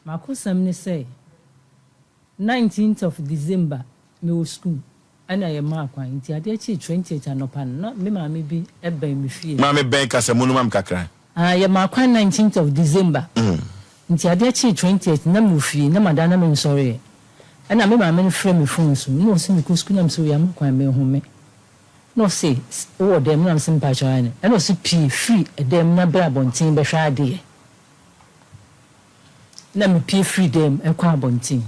Makusam ni say 19th of December me wo school ana ye ma kwan nti ade chi 28 anopa na me ma me bi eba me fie ma me ben kasa munum kakra ye ma kwan 19th of December nti ade chi 28 na me fie na madana me sorry ana me ma me frɛ me phone so no se me ko school na me so ya ma kwan me ho me no se o dem na me sim pa cha ne ana so pi free dem na bra bontin be hwa ade na me pi free dem e kwa bontin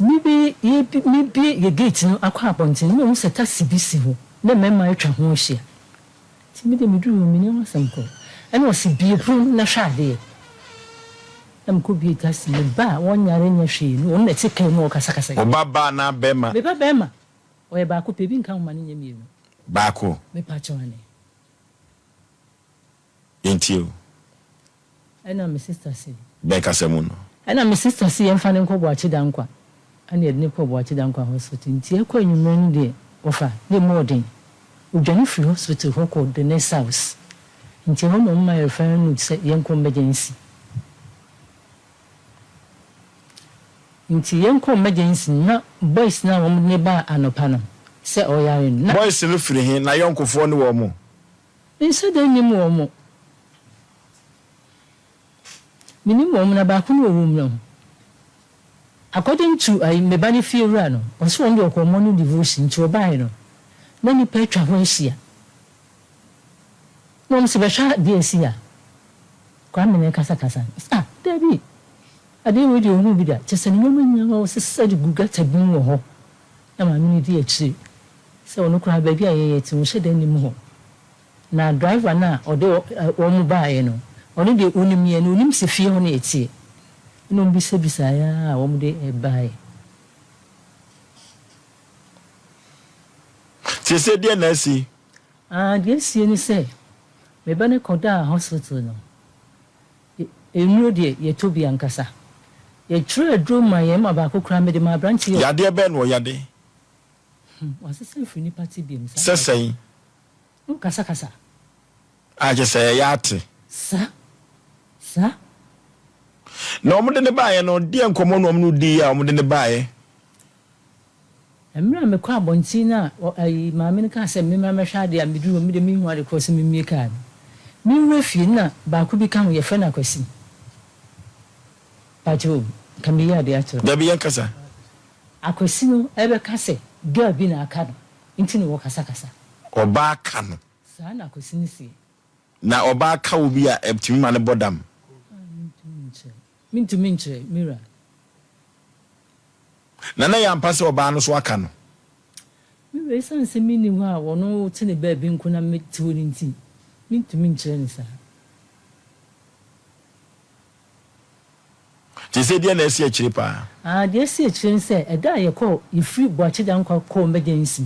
maybe ye gate no akwa bontin no se taxi bi si ho na mema atwa ho hia ti me de me duru me ne wasanko ana o si bi hu na hwade na mko bi taxi me ba wonyare nya hwe no na tike no kasa kasa o baba na bema me bema o ye ba ko pe bi nka ho mane nya mi no ba ko me pa chwane intio ana my sister say be kasa mu no ana my sister say emfa ne nko bo achi da nkwa ani edne ko bo achi da nkwa hospital nti e kwa nyumren de ofa de modern udwane free hospital ho ko the next house nti ho mo ma refer no say yenko emergency nti yenko emergency na boys na wo ne ba anopa no say oyare na boys no free hin na yonkofo no wo mo nse de ni mo mo minimum na ba ko no wo mu according to me bani fiura no oso on de okomo no devotion to obai no na ni petwa ho ahia no mse be sha de sia kwa me ne kasa Debbie ade we de onu bi da chese ne nyoma nyama o sesa de gugata bi wo ho na ma me di achi se onu kura ba bi ayeye ti wo hye nim ho na driver na ode o mu baaye no onu de onimie no onim se fie ho na etie no bisa ya wo mu de ebae ti se de na si de si ni se me ba ne koda hospital no enu de ye tobi ankasa ye true adro ma ye ma ba kokura me de ma branch ye ya de be no ya de wasese fini party bi msa sesei kasa a je se ya ate sa na omude ne baaye no de enkomo no omnu di ya omude ne baaye emra me kwa bonti na ai maame ne ka se me ma hwa de amedu me de mi hu ade ko se me mie ka mi refi na ba ku bi kan ye fe na kwasi pacho kambiya de ato da bi yankasa akwasi no ebe ka se girl bi na aka no nti ne wo kasa oba aka no sa na akwasi ni si na oba aka obi a eptimi ma ne bodam mintu mira na ya mpase oba no so aka no mi we sanse mini ho a wono tene ba bi nko na meti woni nti mintu ni sa ti se dia na esi akire pa de esi akire nse eda ye ko ifri boachi da nkwa ko emergency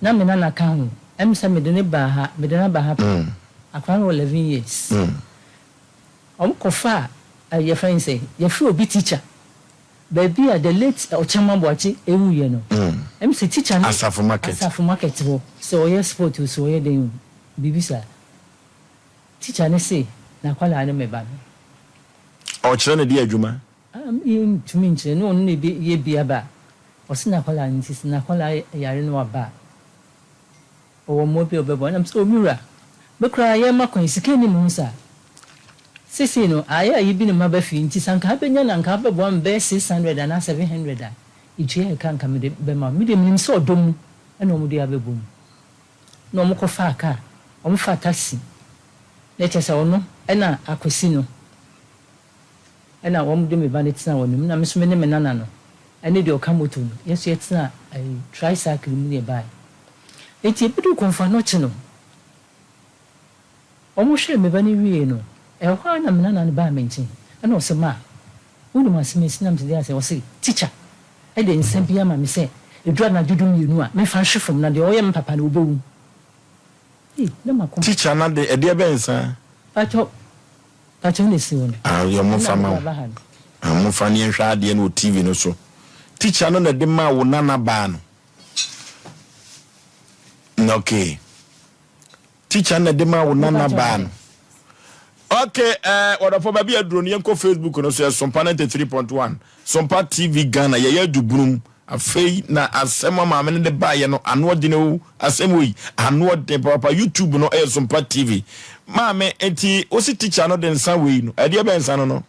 na me na ka ho emsa me de ne ba ha me de na ba ha akwa no 11 years kofa ye friend say ye free obi teacher baby at the late ochama boachi ewu ye no emse teacher na asafu market ho so ye sport so ye den bibisa teacher ne say na kwala ne me ba o kire ne di adwuma tumi nkyerɛ no ɔno ne bi ye bia ba ɔse na kwala nti na kwala yare no aba ɔwɔ mo bi ɔbɛbɔ na so mura bekura ye makon sika ni mu nsa sisi no aya yi bi ne maba fi nti sanka benya na nka bɛbɔ am bɛ 600 na 700 a itue ka nka me de bɛma me de minim sɛ ɔdom ɛna ɔmo de abɛbɔ mu na ɔmo kɔfa aka ɔmo fa taxi na kyerɛ ɔno ɛna akwasi no ɛna wɔn de me ba ne tena wɔn na me so me ne me nana no ɛne de ɔka moto no yeso yɛtena tricycle mu ne ba eti ebidu konfa no kye no ɔmo hwɛ me ba ne wie no ɛhɔ na me nana ne ba me nkyɛn ɛna ɔsɛ ma wonu ma sɛ me sinam te de asɛ ɔsɛ teacher ɛde nsɛm bi ama me sɛ edura na dudu mienu a me fa hwe fam na de ɔyɛ me papa na obewu na makom teacher na de ɛde ɛbɛnsa pacho ne si won yo mo fama mo fani nhwa ade no TV no so teacher no na de ma wo nana ba no okay teacher na de ma wo nana ba no Okay, order for baby adroni enko Facebook no so Sompa 93.1 Sompa TV Ghana ye du brum afei na asema maame ne ba ye no ano de no asema yi ano de papa YouTube no Sompa TV maame enti o si teacher no de nsa we no ade be nsa no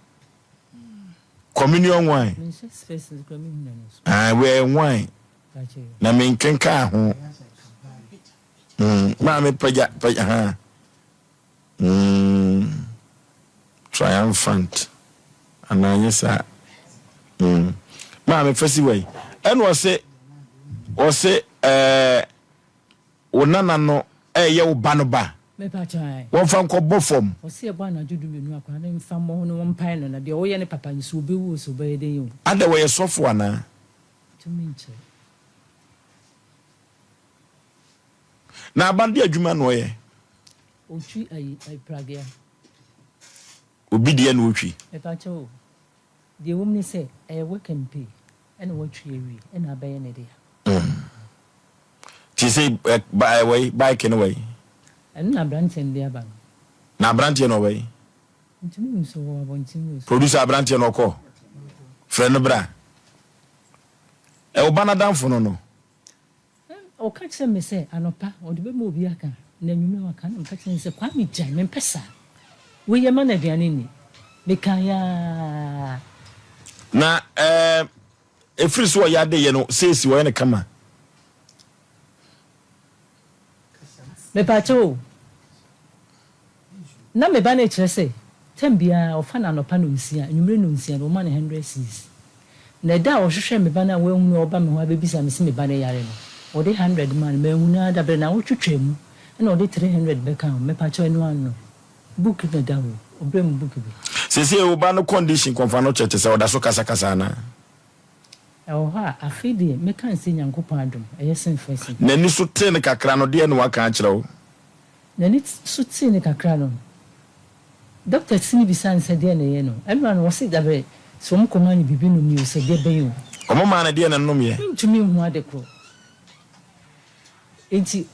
communion wine we wine na me nkenka ho maame paja ha triumphant and anyesa maame fesi way and was say onana no ye wo ba no ba me pa chai won fa nko bofom o se ba na judu benu akwa na mfa mo no won pai no na de o ye ne papa nso obi wo so ba ye den yo ade wo ye sofo ana tumi nche na abande adwuma no ye otwi ai pragia obi de na otwi me pa cho de wo mni se work and pay and what twi ewi and abaye ne de ti say by way bike in way and na branchen de aba na branche no way ntumi nso wo abontin wo producer branche no ko friend bra o banadan fo no o ka che me se anopa o de be mo obi aka na nwume waka na ka che se kwa mi jai me pesa we ye ma na aduane ni me kan ya na efiri so ya de ye no sesi wo ne kama me pa cho na me ba na kire se tembia o fa na anopa no nsia nwumre no nsia no ma na 100 cedis na da o hwehwe me ba na we hu no ba me ho abebisa me se me ba na yare no o de 100 man me hu na da be na wo twetwem na o de 300 be kan me pa cho eno ano book na da wo obrem book bi sesi e wo ba no condition konfa no chete se o da so kasa kasa na oh ha afidi me kan se nyankopon adom eyesen fesi na ni so te ne kakra no de no waka akire wo na ni so te ne kakra no doctor sini bisan se de na ye no everyone was it that be so mo koma ni bibi no mi o se de be yo o mo ma na de na no me ntumi hu ade kro enti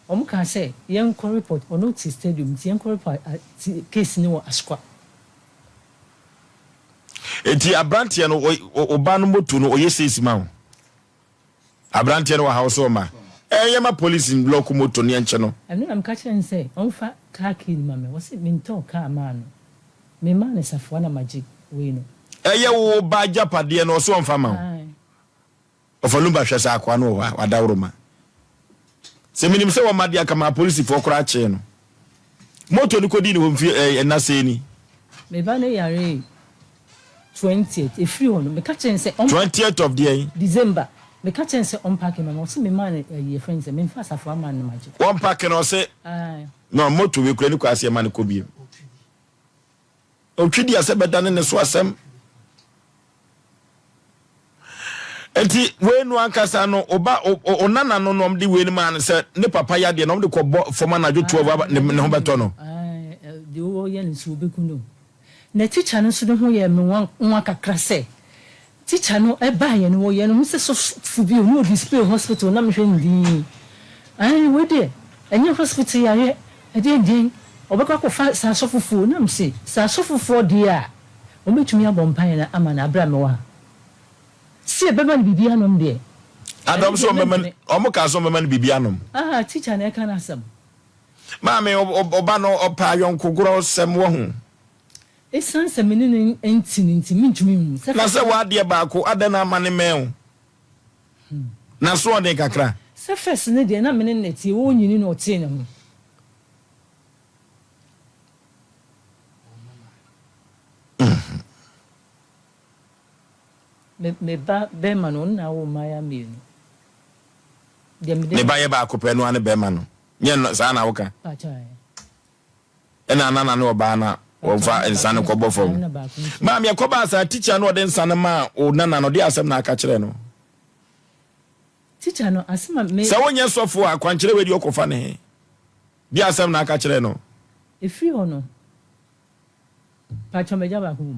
o mo kan se yen ko report o no ti stadium ti yen ko report case ni wo askwa eti abrantie no o ba no moto no o yesesi ma ho abrantie no wa house o ma yema police in block moto ne enche no enu am ka chen say on fa car key ma me wo se min to car ma no me ma ne safo na magic we no ye wo ba japade no so on fa ma ho o fa lumba hwesa akwa no wa dawro ma se minim se wo ma dia kama police fo kora che no moto ni kodi ni wo mfi na se ni me ba ne yare 20th if you want me catch and say 20th of the year December me catch and say on parking me see me man your friends me fast afọ man no magic one parking no say no moto we kura ni kwase e man ko bi o twidi ase beda ne so asem enti we no ankasa no oba onana no no de we ni man say ne papa ya de no de ko forma na jo 12 ne ho beto no de o ye ni so be kuno na teacher no so de ho ye me nwa kakra se teacher no e ba ye no wo ye no se so fubi no display hospital na me hwe ndi we de enye hospital ya ye e de obekwa ko fa sa so fufu na me se sa so fufu de a o metumi abompa ye na ama na abra me wa se be man bibia no de adam so me man o mo ka so me man bibia no teacher na e kana asam maame oba no opa yonko gro sem wo hu esanse menene enti mintumi mu na se wa de ba ko adana amane men na so de kakra se first ne de na menene ti wo nyini no tie na mu me ba be mano na wo maya mienu ne ba ye ba ko pe no ane be mano nye sa na wo ka ena nana no ba na o fa insane ko bofo ma me ko ba sa teacher no de insane ma o nana no de asem na aka kire no teacher no asema me sa wonye sofo akwankire we di okofa ne he de asem na aka kire no efi ono pa chomeja ba hu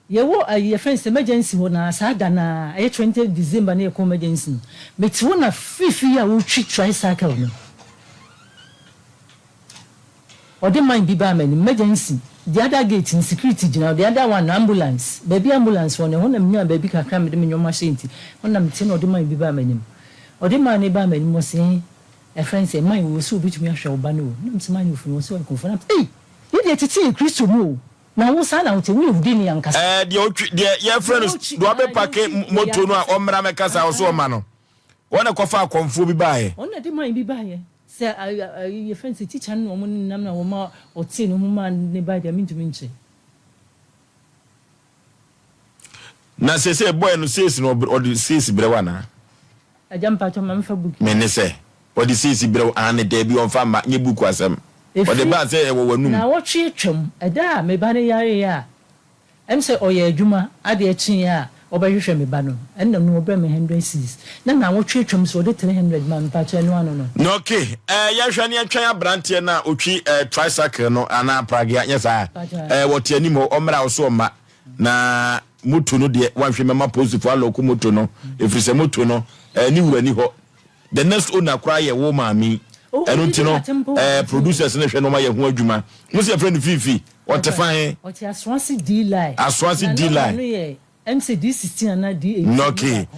ye wo ye friends emergency wo na sa da na 20 December na ko emergency me ti wo na fifi ya wo twi tricycle no odi man bi ba mani emergency the other gate in security general the other one ambulance baby ambulance one ho na mnya baby kakra me de me nyoma senti ho na mte na odi man bi ba mani odi man ni ba mani mo se a friend say man wo so bitumi ahwe oba no na mte man wo funu so ko funa eh you dey titi Kristo mu na wo sa na wo te wo udi ni yankasa de your friend do abe pake moto no a omra me kasa wo so ma no wona kofa akonfo bi baaye ona de man bi baaye say your friend say teacher no mo nam na wo ma o ti no mo ma ne ba de mintumi nche na se boy no says no odi says brewa na ajampa to ma mfa book me ne se odi says brewa an de bi on fa ma nye book asem odi ba say e wo wanum na wo twe twem eda me ba ne yare ya em say oye adwuma ade achi ya obehwehwe me ba no enna no obe me 100 cedis na wo twe twem so de 300 man pa cha no no no okay ya hwa ne atwan abrante na otwi tricycle no ana pragia nyesa wote anim ho omra wo so ma na moto no de wanhwe mema positive aloko moto no efrise moto no ni wurani ho the next owner kra ye wo maami eno ti no producers ne hwe no ma ye ho adwuma no se friend fifi wote fan wote aswansi D line aswansi D line MC D16 na D18 okay